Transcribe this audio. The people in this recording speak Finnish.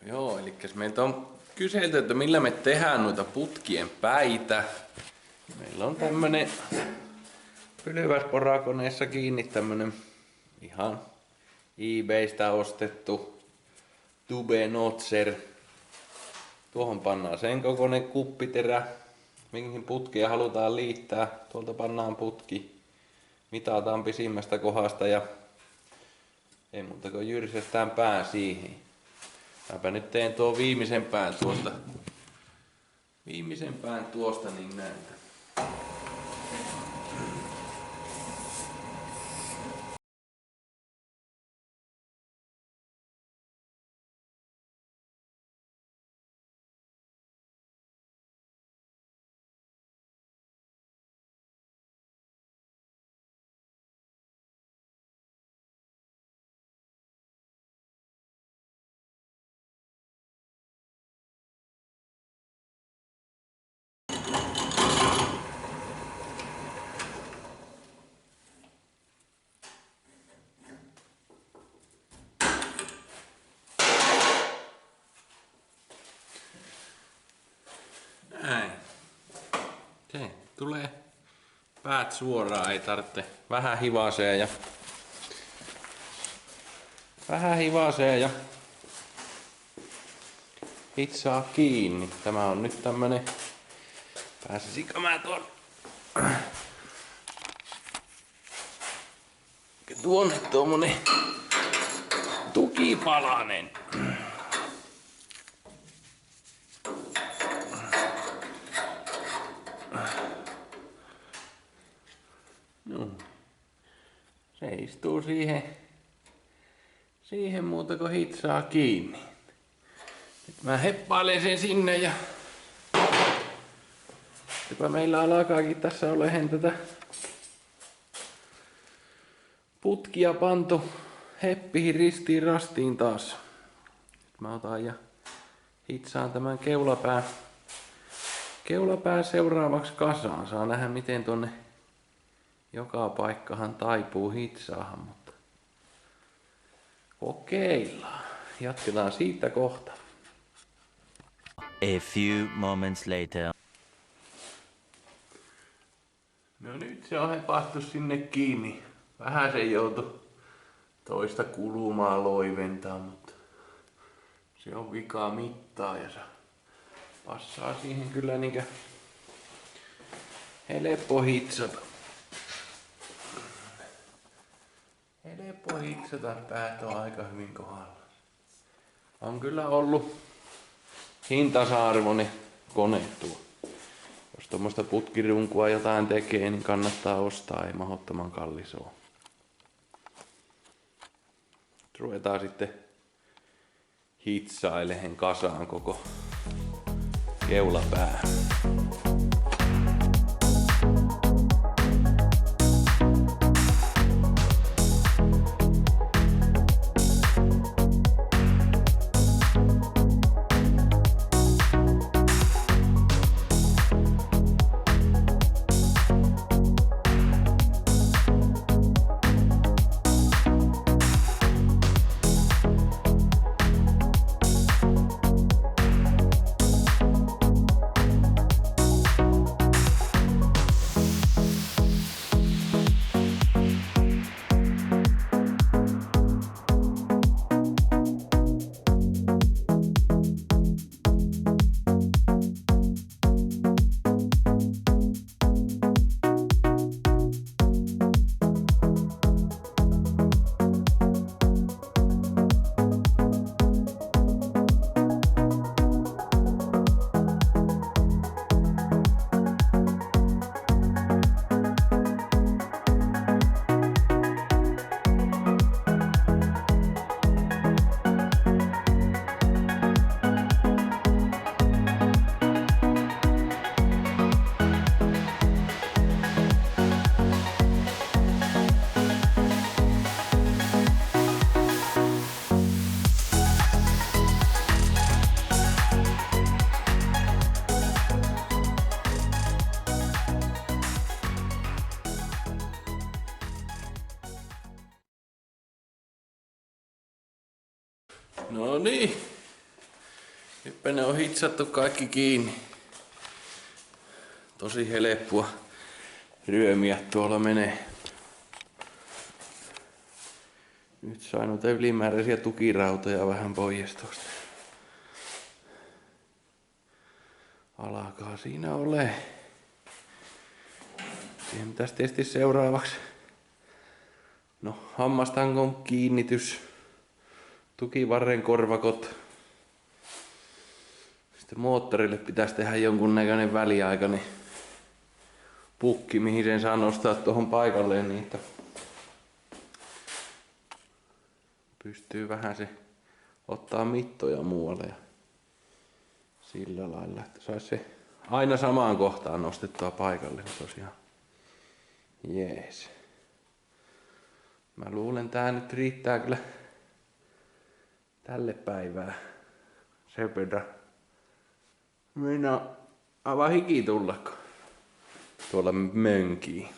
Joo, eli meiltä on kyselty, että millä me tehdään noita putkien päitä. Meillä on tämmönen pylväsporakoneessa kiinni tämmönen ihan eBaystä ostettu Tube Notcher. Tuohon pannaan sen kokoinen kuppiterä, mihin putkia halutaan liittää. Tuolta pannaan putki, mitataan pisimmästä kohdasta ja ei muuta kuin jyrsestään pää siihen. Mäpä nyt teen tuo viimeisen pään tuosta niin näytän. Näin. Se tulee päät suoraan, ei tarvitse vähän hivasee ja hitsaa kiinni. Tämä on nyt tämmönen, pääsisikö mä tuonne tommonen tukipalanen. No. Se istuu siihen muuta kuin hitsaa kiinni. Nyt mä heppailen sen sinne ja jopa meillä alkaakin tässä olemaan tätä putkia pantu heppihin ristiin rastiin taas. Nyt mä otan ja hitsaan tämän keulapää seuraavaksi kasaan. Saa nähdä miten tonne joka paikkahan taipuu hitsaahan, mutta kokeillaan. Jatketaan siitä kohta. A few moments later. No nyt se on hepattu sinne kiinni. Vähän se joutui toista kulumaa loiventaa, mutta se on vikaa mittaa ja se passaa siihen kyllä niinkö helppo hitsata. Helppo hitsata, päät on aika hyvin kohdalla. On kyllä ollut hintasarvoinen kone tuo. Jos tuommoista putkirunkua jotain tekee, niin kannattaa ostaa, ei mahdottoman kallis oo. Ruvetaan sitten hitsailemaan kasaan koko keulapää. No niin, Nytpä ne on hitsattu kaikki kiinni. Tosi helppoa ryömiä tuolla menee. Nyt sain noita ylimääräisiä tukirautoja vähän pois tuosta. Alkaa siinä ole. Siihen pitäisi tietysti seuraavaksi. No, hammastangon kiinnitys. Tukivarren korvakot. Sitten moottorille pitäisi tehdä jonkunnäköinen väliaikainen pukki, mihin sen saa nostaa tuohon paikalleen niin, että pystyy vähän se ottaa mittoja muualle ja sillä lailla, että saisi se aina samaan kohtaan nostettua paikalle. Tosiaan jees. Mä luulen, tää nyt riittää kyllä tälle päivää. Sen verran. Minä aivan hiki tullako tuolla mönkii.